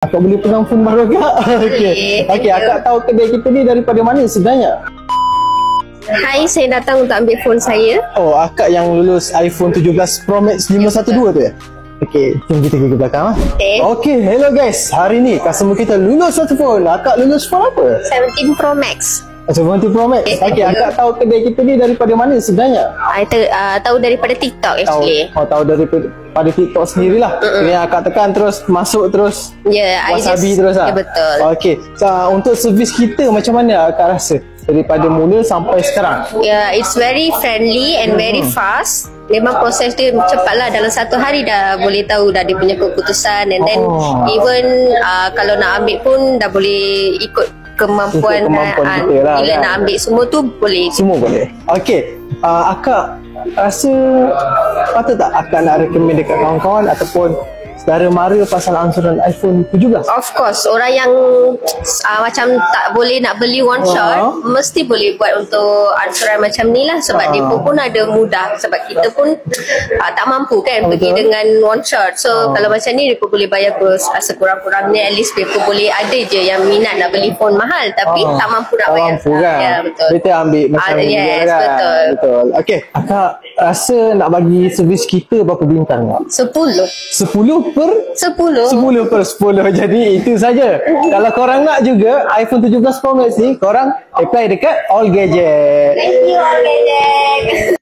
Akak boleh pegang phone baru ke? Okey, akak tahu kedai kita ni daripada mana sebenarnya? Hai, saya datang untuk ambil phone saya. Oh, akak yang lulus iPhone 17 Pro Max 512 tu ya? Okey, jom kita ke belakang. Okey, hello guys. Hari ni customer kita lulus satu phone. Akak lulus phone apa? 17 Pro Max. 17 Pro Max. Okey, akak tahu kedai kita ni daripada mana sebenarnya? Tahu daripada TikTok actually. Tahu daripada TikTok sendirilah. Ini akak tekan terus masuk terus. Wasabi terus lah. Ya, betul. Okey, untuk servis kita macam mana akak rasa daripada mula sampai sekarang? It's very friendly and very fast. Memang proses dia cepatlah, dalam satu hari dah boleh tahu dah dia punya keputusan, and then even kalau nak ambil pun dah boleh ikut kemampuan kita lah, bila nak ambil semua tu boleh. Semua boleh. Okey, akak rasa patut tak akak nak recommend dekat kawan-kawan ataupun saudara mara pasal ansuran iPhone 17? Of course, orang yang macam tak boleh nak beli one shot mesti boleh buat untuk ansuran macam ni lah, sebab dia pun ada mudah, sebab kita pun tak mampu kan pergi dengan one shot. So kalau macam ni dia pun boleh bayar sekurang-kurangnya, at least dia pun boleh ada je yang minat nak beli phone mahal tapi tak mampu nak bayar. Mampu kan? Ya, betul. Kita ambil macam ni kan? Betul. Okey, akak rasa nak bagi servis kita berapa bintang tak? 10 per 10 per 10. Jadi itu saja. Kalau korang nak juga iPhone 17 Pro Max ni, korang apply dekat All Gadget. Thank you All Gadget.